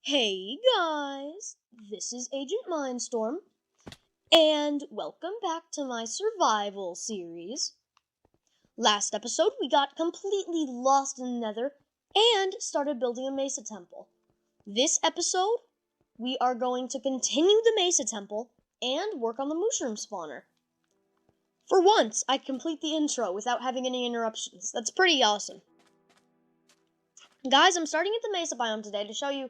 Hey guys, this is AgentMindStorm, and welcome back to my survival series. Last episode, we got completely lost in the nether and started building a mesa temple. This episode, we are going to continue the mesa temple and work on the mooshroom spawner. For once, I complete the intro without having any interruptions. That's pretty awesome. Guys, I'm starting at the mesa biome today to show you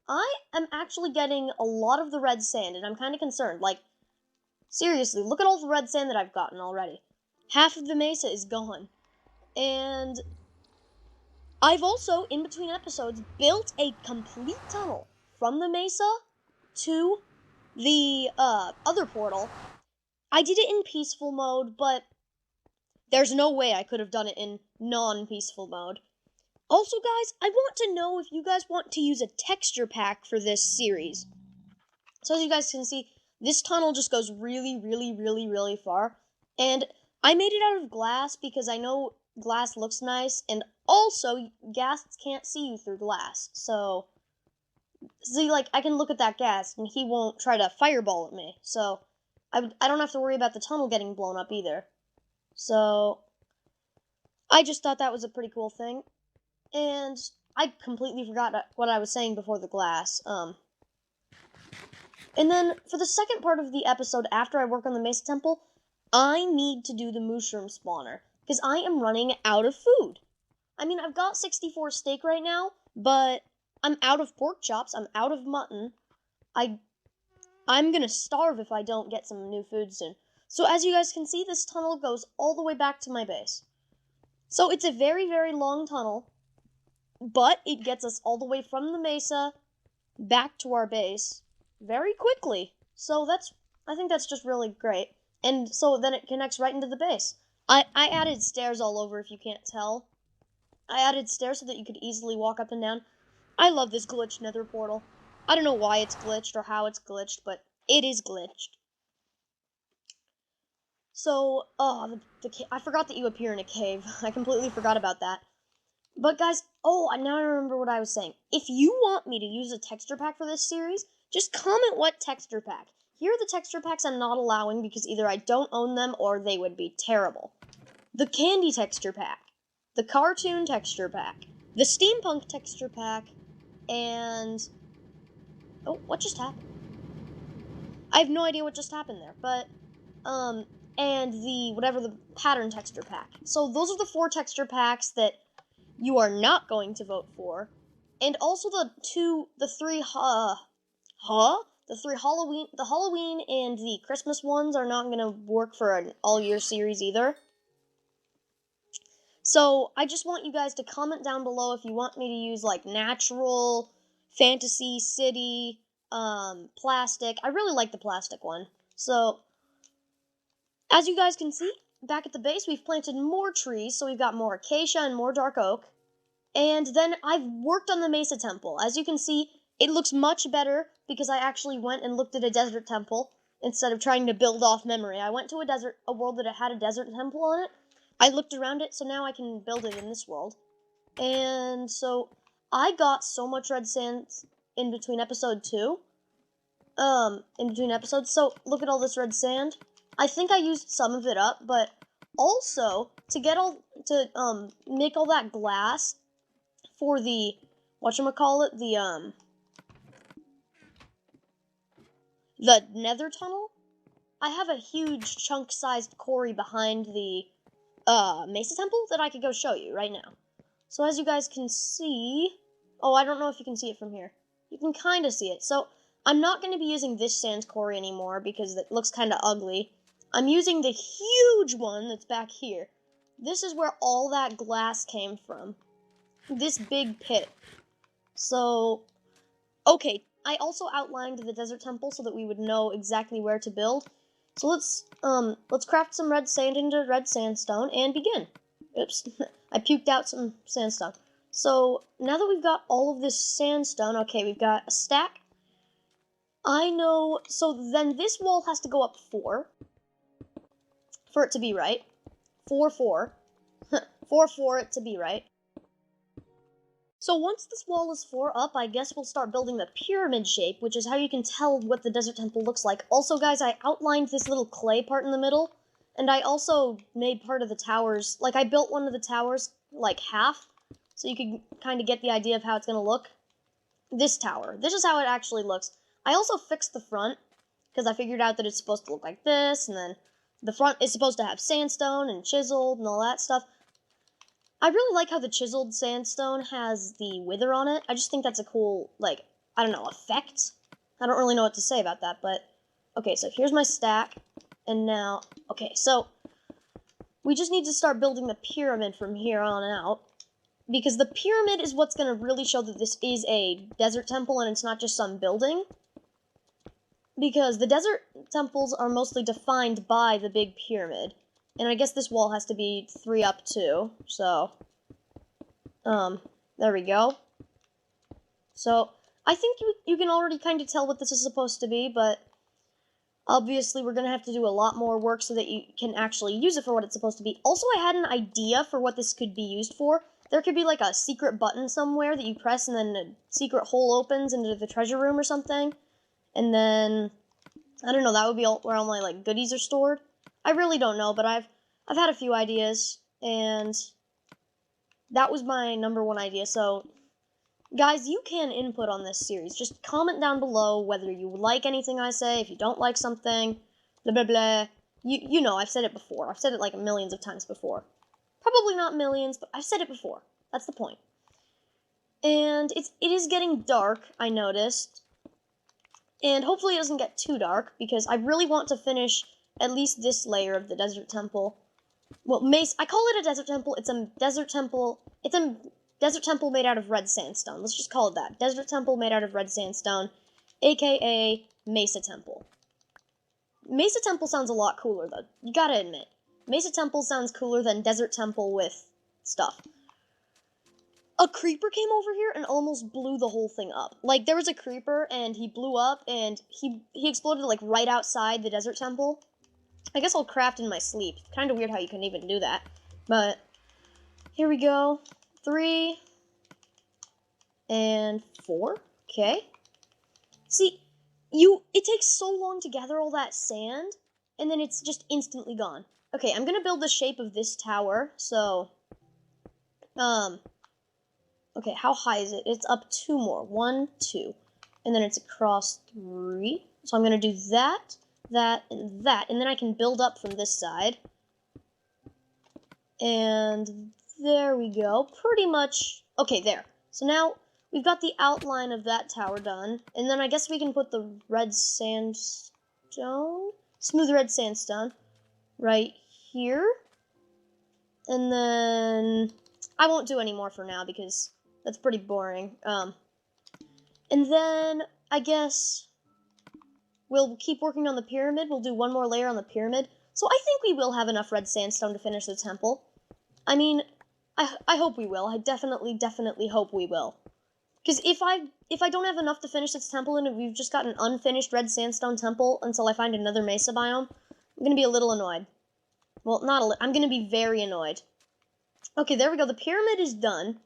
I am actually getting a lot of the red sand, and I'm kind of concerned. Like, seriously, look at all the red sand that I've gotten already. Half of the mesa is gone. And I've also, in between episodes, built a complete tunnel from the mesa to the other portal. I did it in peaceful mode, but there's no way I could have done it in non-peaceful mode. Also, guys, I want to know if you guys want to use a texture pack for this series. So as you guys can see, this tunnel just goes really far. And I made it out of glass because I know glass looks nice, and also, ghasts can't see you through glass. So, see, like, I can look at that ghast, and he won't try to fireball at me. So, I don't have to worry about the tunnel getting blown up either. So, I just thought that was a pretty cool thing. And I completely forgot what I was saying before the glass. And then, for the second part of the episode, after I work on the Mesa Temple, I need to do the mooshroom spawner, because I am running out of food. I mean, I've got 64 steak right now, but I'm out of pork chops, I'm out of mutton. I'm gonna starve if I don't get some new food soon. So as you guys can see, this tunnel goes all the way back to my base. So it's a very long tunnel, but it gets us all the way from the mesa back to our base very quickly. So I think that's just really great. And so then it connects right into the base. I added stairs all over, if you can't tell. I added stairs so that you could easily walk up and down. I love this glitched nether portal. I don't know why it's glitched or how it's glitched, but it is glitched. So, I forgot that you appear in a cave. I completely forgot about that. But guys, now I remember what I was saying. If you want me to use a texture pack for this series, just comment what texture pack. Here are the texture packs I'm not allowing because either I don't own them or they would be terrible. The candy texture pack, the cartoon texture pack, the steampunk texture pack, and... oh, what just happened? I have no idea what just happened there, but, and the pattern texture pack. So those are the 4 texture packs that you are not going to vote for. And also the three Halloween and the Christmas ones are not going to work for an all-year series either. So, I just want you guys to comment down below if you want me to use, like, natural, fantasy, city, plastic. I really like the plastic one. So, as you guys can see, back at the base, we've planted more trees, so we've got more acacia and more dark oak. And then I've worked on the Mesa Temple. As you can see, it looks much better because I actually went and looked at a desert temple instead of trying to build off memory. I went to a world that had a desert temple on it. I looked around it, so now I can build it in this world. And so I got so much red sand in between episode 2. In between episodes. So look at all this red sand. I think I used some of it up, but also to make all that glass for the the nether tunnel, I have a huge chunk-sized quarry behind the Mesa Temple that I could go show you right now. So as you guys can see, I don't know if you can see it from here. You can kind of see it. So I'm not going to be using this sand quarry anymore because it looks kind of ugly. I'm using the huge one that's back here. This is where all that glass came from. This big pit. So, okay, I also outlined the desert temple so that we would know exactly where to build. So let's craft some red sand into red sandstone and begin. Oops, I puked out some sandstone. So, now that we've got all of this sandstone, okay, we've got a stack. I know, so then this wall has to go up 4 for it to be right. 4, 4. 4, 4 it to be right. So once this wall is 4 up, I guess we'll start building the pyramid shape, which is how you can tell what the desert temple looks like. Also, guys, I outlined this little clay part in the middle, and I also made part of the towers, like I built one of the towers, like half, so you can kind of get the idea of how it's going to look. This tower. This is how it actually looks. I also fixed the front, because I figured out that it's supposed to look like this, and then the front is supposed to have sandstone and chiseled and all that stuff. I really like how the chiseled sandstone has the wither on it. I just think that's a cool, like, I don't know, effect? I don't really know what to say about that, but... Okay, so here's my stack, and now... Okay, so... We just need to start building the pyramid from here on out, because the pyramid is what's going to really show that this is a desert temple and it's not just some building. Because the desert temples are mostly defined by the big pyramid. And I guess this wall has to be 3 up too, so, there we go. So, I think you can already kind of tell what this is supposed to be, but obviously we're going to have to do a lot more work so that you can actually use it for what it's supposed to be. Also, I had an idea for what this could be used for. There could be like a secret button somewhere that you press and then a secret hole opens into the treasure room or something. And then, I don't know, that would be where all my, like, goodies are stored. I really don't know, but I've had a few ideas, and that was my #1 idea. So, guys, you can input on this series. Just comment down below whether you like anything I say, if you don't like something, blah, blah, blah. You know, I've said it before. I've said it, like, millions of times before. Probably not millions, but I've said it before. That's the point. And it is getting dark, I noticed. And hopefully it doesn't get too dark, because I really want to finish at least this layer of the desert temple. Well, I call it a desert temple. It's a desert temple. It's a desert temple made out of red sandstone. Let's just call it that. Desert temple made out of red sandstone, aka Mesa Temple. Mesa Temple sounds a lot cooler, though. You gotta admit. Mesa Temple sounds cooler than Desert Temple with stuff. A creeper came over here and almost blew the whole thing up. Like, there was a creeper, and he blew up, and he exploded, like, right outside the desert temple. I guess I'll craft in my sleep. Kind of weird how you can even do that. But, here we go. 3. And 4. Okay. See, it takes so long to gather all that sand, and then it's just instantly gone. Okay, I'm gonna build the shape of this tower, so, okay, how high is it? It's up 2 more. 1, 2. And then it's across 3. So I'm going to do that, that, and that. And then I can build up from this side. And there we go. Pretty much. Okay, there. So now we've got the outline of that tower done. And then I guess we can put the red sandstone, smooth red sandstone, right here. And then I won't do any more for now because that's pretty boring. And then, I guess, we'll keep working on the pyramid. We'll do one more layer on the pyramid. So I think we will have enough red sandstone to finish the temple. I mean, I hope we will. I definitely hope we will. Because if I don't have enough to finish this temple and we've just got an unfinished red sandstone temple until I find another mesa biome, I'm going to be a little annoyed. Well, not a little. I'm going to be very annoyed. Okay, there we go. The pyramid is done.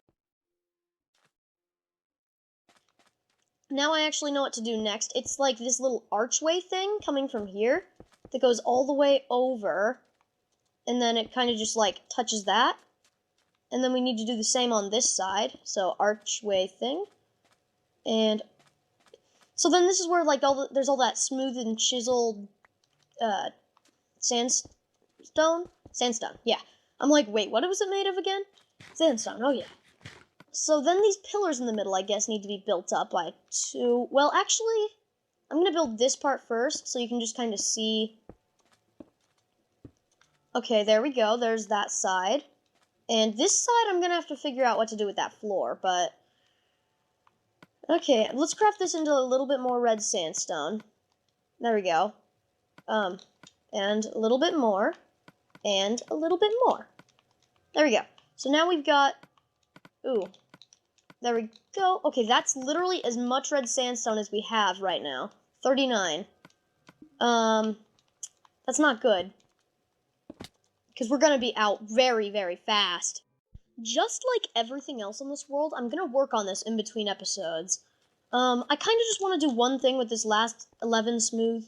Now I actually know what to do next. It's like this little archway thing coming from here that goes all the way over, and then it kind of just like touches that. And then we need to do the same on this side. So archway thing. And so then this is where like there's all that smooth and chiseled sandstone. Sandstone, yeah. I'm like, wait, what was it made of again? Sandstone, oh yeah. So then these pillars in the middle, I guess, need to be built up by 2. Well, actually, I'm going to build this part first, so you can just kind of see. Okay, there we go. There's that side. And this side, I'm going to have to figure out what to do with that floor, but... Okay, let's craft this into a little bit more red sandstone. There we go. And a little bit more. And a little bit more. There we go. So now we've got... Ooh. There we go. Okay, that's literally as much red sandstone as we have right now. 39. That's not good. Because we're going to be out very, very fast. just like everything else in this world, I'm gonna work on this in between episodes. I kind of just want to do one thing with this last 11 smooth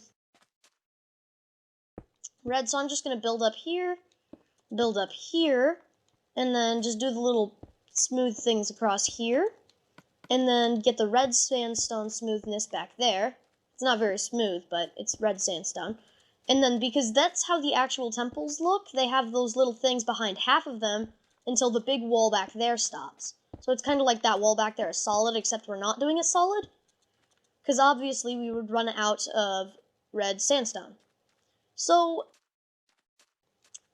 red, so I'm just gonna build up here, and then just do the little smooth things across here, and then get the red sandstone smoothness back there. It's not very smooth, but it's red sandstone. And then, because that's how the actual temples look, they have those little things behind half of them until the big wall back there stops. So it's kind of like that wall back there is solid, except we're not doing it solid. Because obviously we would run out of red sandstone. So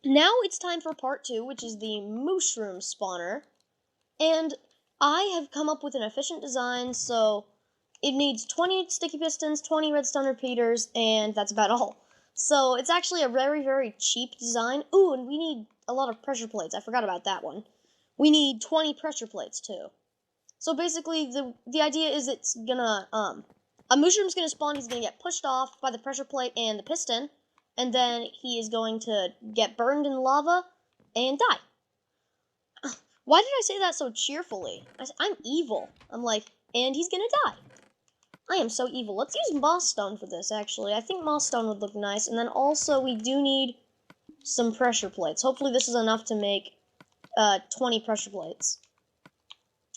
now it's time for part 2, which is the mooshroom spawner. And I have come up with an efficient design, so it needs 20 sticky pistons, 20 redstone repeaters, and that's about all. So it's actually a very, very cheap design. Ooh, and we need a lot of pressure plates. I forgot about that one. We need 20 pressure plates, too. So basically, the idea is it's gonna, a mushroom's gonna spawn, he's gonna get pushed off by the pressure plate and the piston, and then he is going to get burned in lava and die. Why did I say that so cheerfully? I'm evil. I'm like, and he's gonna die. I am so evil. Let's use moss stone for this, actually. I think moss stone would look nice. And then also, we do need some pressure plates. Hopefully this is enough to make 20 pressure plates.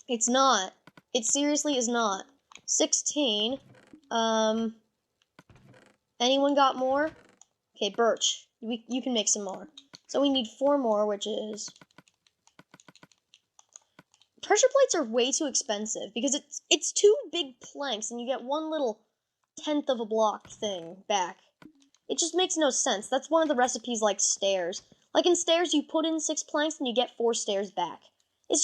It's not. It seriously is not. 16. Anyone got more? Okay, birch. You can make some more. So we need 4 more, which is... Pressure plates are way too expensive because it's 2 big planks and you get 1 little 1/10 of a block thing back. It just makes no sense. That's one of the recipes like stairs. Like in stairs, you put in 6 planks and you get 4 stairs back. It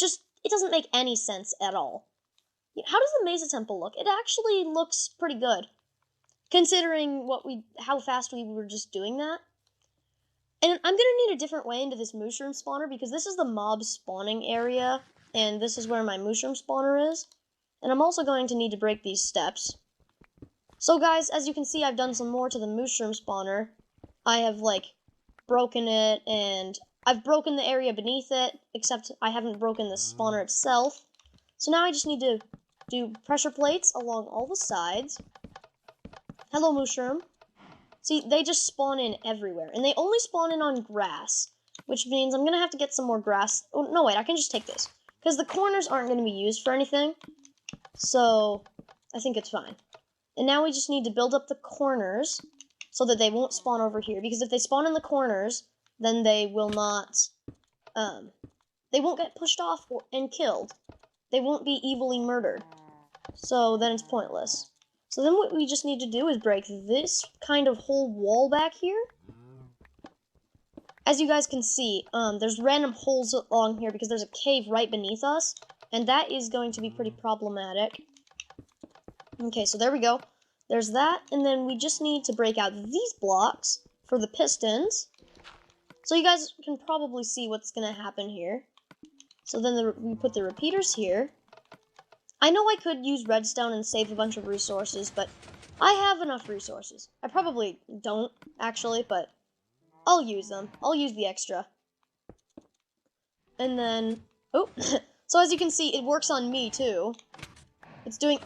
doesn't make any sense at all. How does the Mesa Temple look? It actually looks pretty good, considering how fast we were just doing that. And I'm gonna need a different way into this mushroom spawner because this is the mob spawning area. And this is where my mushroom spawner is. And I'm also going to need to break these steps. So guys, as you can see, I've done some more to the mushroom spawner. I have, broken it, and I've broken the area beneath it, except I haven't broken the spawner itself. So now I just need to do pressure plates along all the sides. Hello, mushroom. See, they just spawn in everywhere, and they only spawn in on grass, which means I'm going to have to get some more grass. Oh, no, wait, I can just take this. Because the corners aren't going to be used for anything. So, I think it's fine. And now we just need to build up the corners so that they won't spawn over here. Because if they spawn in the corners, then they will not, they won't get pushed off and killed. They won't be evilly murdered. So, then it's pointless. So then what we just need to do is break this kind of whole wall back here. As you guys can see, there's random holes along here because there's a cave right beneath us, and that is going to be pretty problematic. Okay, so there we go. There's that, and then we just need to break out these blocks for the pistons. So you guys can probably see what's going to happen here. So then we put the repeaters here. I know I could use redstone and save a bunch of resources, but I have enough resources. I probably don't, actually, but I'll use them. I'll use the extra. And then, oh, so as you can see, it works on me too. It's doing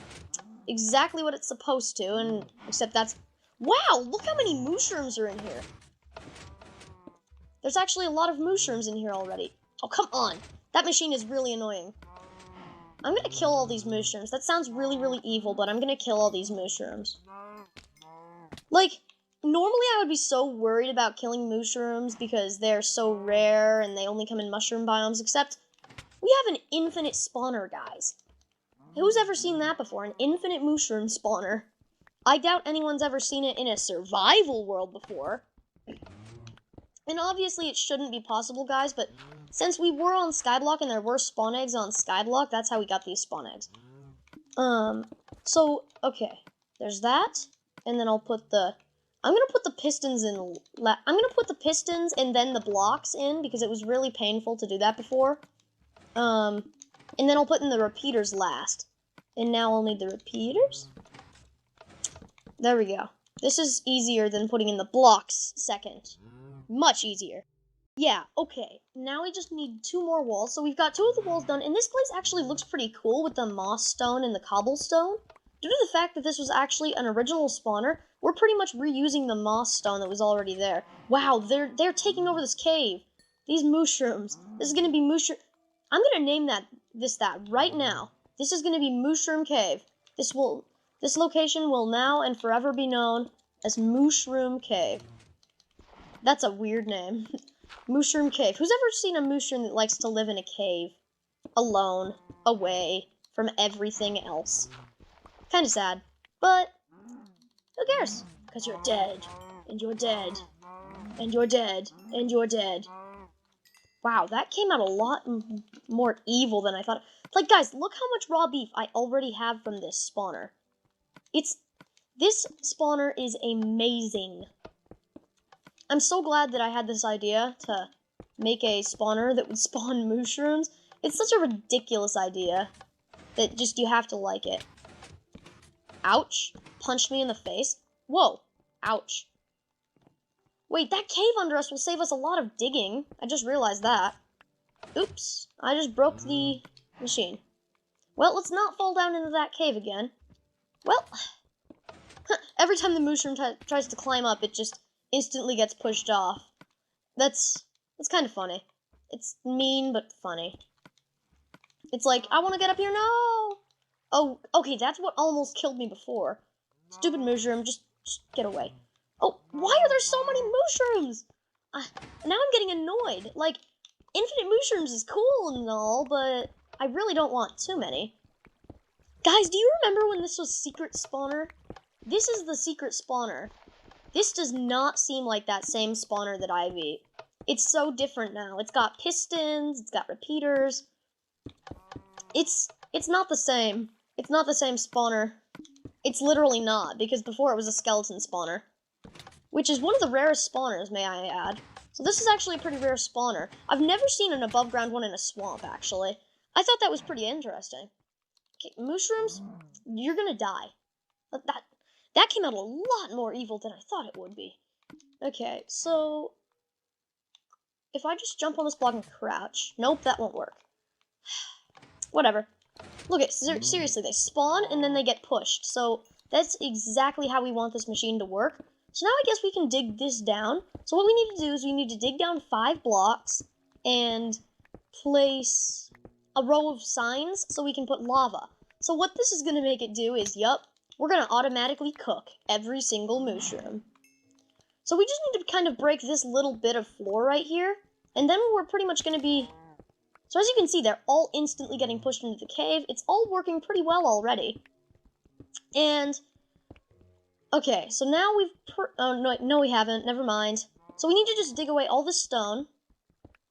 exactly what it's supposed to, and except that's, wow, look how many mushrooms are in here. There's actually a lot of mushrooms in here already. Oh, come on. That machine is really annoying. I'm gonna kill all these mushrooms. That sounds really, really evil, but I'm gonna kill all these mushrooms. Like, normally I would be so worried about killing mushrooms because they're so rare and they only come in mushroom biomes, except we have an infinite spawner, guys. Who's ever seen that before? An infinite mushroom spawner. I doubt anyone's ever seen it in a survival world before. And obviously it shouldn't be possible, guys, but since we were on Skyblock and there were spawn eggs on Skyblock, that's how we got these spawn eggs. So, okay. There's that, and then I'll put the... I'm gonna put the pistons in... I'm gonna put the pistons and then the blocks in, because it was really painful to do that before. And then I'll put in the repeaters last. And now I'll need the repeaters. There we go. This is easier than putting in the blocks second. Much easier. Yeah, okay. Now we just need 2 more walls. So we've got 2 of the walls done, and this place actually looks pretty cool with the moss stone and the cobblestone. Due to the fact that this was actually an original spawner, we're pretty much reusing the moss stone that was already there. Wow, they're taking over this cave. These mushrooms. This is gonna be mushroom. I'm gonna name that right now. This is gonna be Mushroom Cave. This location will now and forever be known as Mooshroom Cave. That's a weird name. Mooshroom Cave. Who's ever seen a mooshroom that likes to live in a cave? Alone. Away from everything else. Kinda sad. But, who cares? Because you're dead. And you're dead. And you're dead. And you're dead. Wow, that came out a lot more evil than I thought. Like, guys, look how much raw beef I already have from this spawner. This spawner is amazing. I'm so glad that I had this idea to make a spawner that would spawn mushrooms. It's such a ridiculous idea that just you have to like it. Ouch. Punched me in the face. Whoa. Ouch. Wait, that cave under us will save us a lot of digging. I just realized that. Oops. I just broke the machine. Well, let's not fall down into that cave again. Well, every time the mushroom tries to climb up, it just instantly gets pushed off. That's kind of funny. It's mean, but funny. It's like, I want to get up here, no! Oh, okay, that's what almost killed me before. Stupid mushroom, just get away. Oh, why are there so many mushrooms? Now I'm getting annoyed. Like, infinite mushrooms is cool and all, but I really don't want too many. Guys, do you remember when this was secret spawner? This is the secret spawner. This does not seem like that same spawner that I beat. It's so different now. It's got pistons, it's got repeaters. It's not the same. It's not the same spawner. It's literally not, because before it was a skeleton spawner. Which is one of the rarest spawners, may I add. So this is actually a pretty rare spawner. I've never seen an above ground one in a swamp, actually. I thought that was pretty interesting. Okay, mushrooms, you're gonna die. That came out a lot more evil than I thought it would be. Okay, so if I just jump on this block and crouch, nope, that won't work. Whatever. Look at seriously, they spawn and then they get pushed. So that's exactly how we want this machine to work. So now I guess we can dig this down. So what we need to do is we need to dig down 5 blocks and place a row of signs so we can put lava. So what this is going to make it do is, we're going to automatically cook every single mushroom. So we just need to kind of break this little bit of floor right here, and then we're pretty much going to be... So as you can see, they're all instantly getting pushed into the cave. It's all working pretty well already. And... okay, so now we've... oh, no, we haven't. Never mind. So we need to just dig away all the stone,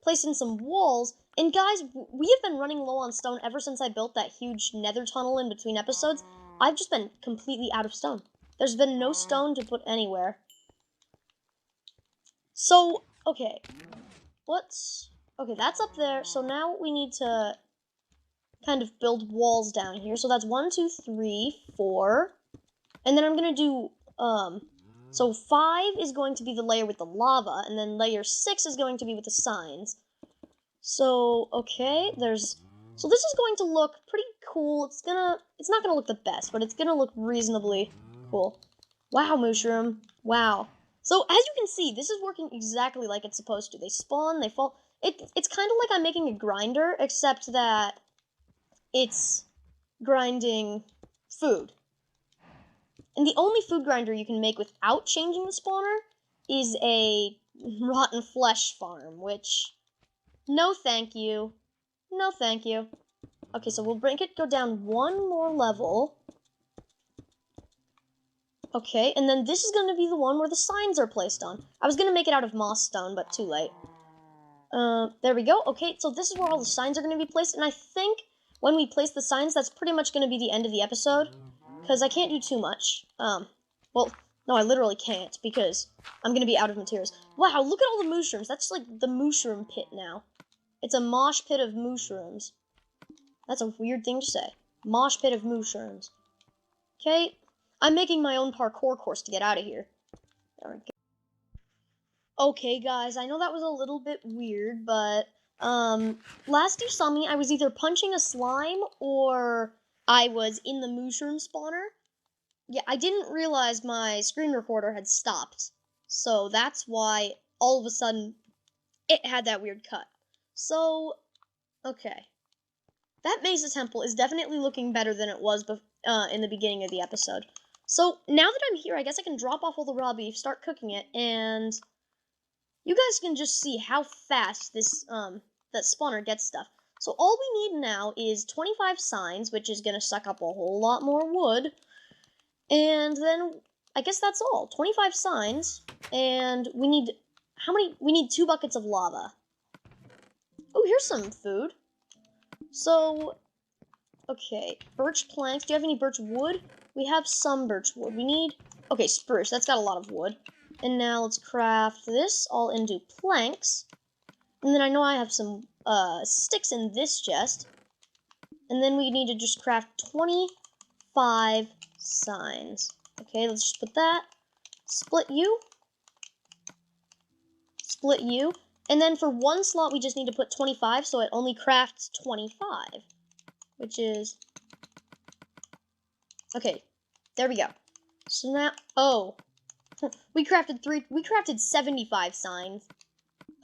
place in some walls, and guys, we have been running low on stone ever since I built that huge nether tunnel in between episodes. I've just been completely out of stone. There's been no stone to put anywhere. So, okay. Okay, that's up there. So now we need to kind of build walls down here. So that's 1, 2, 3, 4. And then I'm going to do, so 5 is going to be the layer with the lava, and then layer 6 is going to be with the signs. So, okay, so this is going to look pretty cool. It's not gonna look the best, but it's gonna look reasonably cool. Wow, mushroom. Wow. So, as you can see, this is working exactly like it's supposed to. They spawn, they fall. It's kind of like I'm making a grinder, except that it's grinding food. And the only food grinder you can make without changing the spawner is a rotten flesh farm, which... no thank you. No thank you. Okay, so we'll go down 1 more level. Okay, and then this is going to be the one where the signs are placed on. I was going to make it out of moss stone, but too late. There we go. Okay, so this is where all the signs are going to be placed, and I think when we place the signs, that's pretty much going to be the end of the episode, because I can't do too much. Well, no, I literally can't, because I'm going to be out of materials. Wow, look at all the mushrooms. That's like the mushroom pit now. It's a mosh pit of mushrooms. That's a weird thing to say. Mosh pit of mushrooms. Okay, I'm making my own parkour course to get out of here. There we go. Okay, guys, I know that was a little bit weird, but, last you saw me, I was either punching a slime or I was in the mooshroom spawner. Yeah, I didn't realize my screen recorder had stopped, so that's why all of a sudden it had that weird cut. So, okay. That Mesa Temple is definitely looking better than it was in the beginning of the episode. So, now that I'm here, I guess I can drop off all the raw beef, start cooking it, and you guys can just see how fast this, that spawner gets stuff. So all we need now is 25 signs, which is gonna suck up a whole lot more wood. And then, I guess that's all. 25 signs, and we need, how many? We need 2 buckets of lava. Oh, here's some food. So, okay, birch planks. Do you have any birch wood? We have some birch wood. We need, okay, spruce. That's got a lot of wood. And now let's craft this all into planks. And then I know I have some sticks in this chest. And then we need to just craft 25 signs. Okay, let's just put that. Split you. Split you. And then for 1 slot, we just need to put 25, so it only crafts 25. Which is... Okay, there we go. So now... Oh... We crafted 75 signs.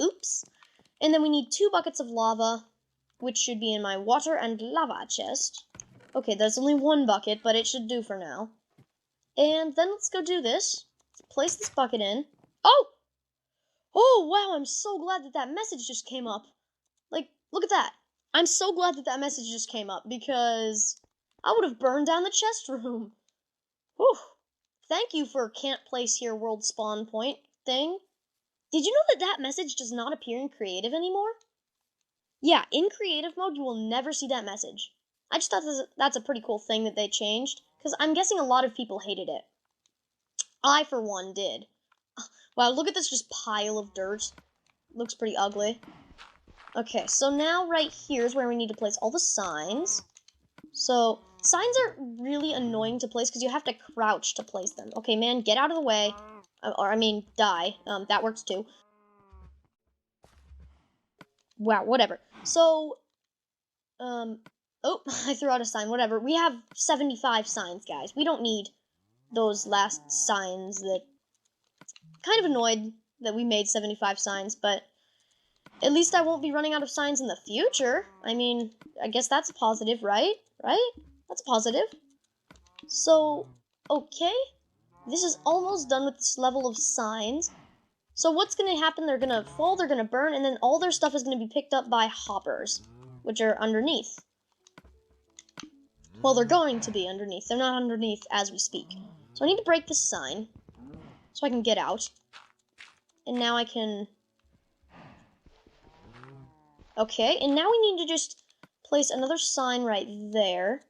Oops. And then we need 2 buckets of lava, which should be in my water and lava chest. Okay, there's only 1 bucket, but it should do for now. And then let's go do this. Let's place this bucket in. Oh! Oh, wow, I'm so glad that that message just came up. Like, look at that. I'm so glad that that message just came up, because I would have burned down the chest room. Whew. Thank you for can't place here world spawn point thing. Did you know that that message does not appear in creative anymore? Yeah, in creative mode, you will never see that message. I just thought that's a pretty cool thing that they changed, because I'm guessing a lot of people hated it. I, for one, did. Wow, look at this just pile of dirt. Looks pretty ugly. Okay, so now right here is where we need to place all the signs. So, signs are really annoying to place because you have to crouch to place them. Okay, man, get out of the way. Or, I mean, die. That works too. Wow, whatever. So, oh, I threw out a sign, whatever. We have 75 signs, guys. We don't need those last signs that... Kind of annoyed that we made 75 signs, but at least I won't be running out of signs in the future. I mean, I guess that's a positive, right? Right? That's positive. So, okay. This is almost done with this level of signs. So what's going to happen? They're going to fall, they're going to burn, and then all their stuff is going to be picked up by hoppers, which are underneath. Well, they're going to be underneath. They're not underneath as we speak. So I need to break this sign so I can get out. And now I can... Okay, and now we need to just place another sign right there.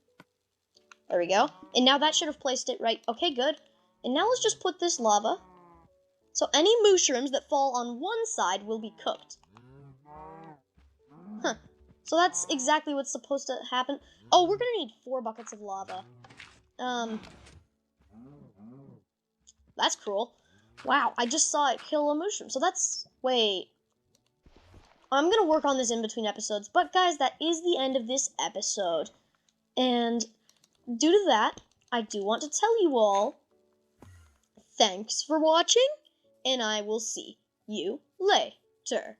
There we go. And now that should have placed it right. Okay, good. And now let's just put this lava. So any mooshrooms that fall on one side will be cooked. Huh. So that's exactly what's supposed to happen. Oh, we're gonna need 4 buckets of lava. That's cruel. Wow, I just saw it kill a mooshroom. So that's... Wait. I'm gonna work on this in between episodes. But guys, that is the end of this episode. And due to that, I do want to tell you all, thanks for watching, and I will see you later.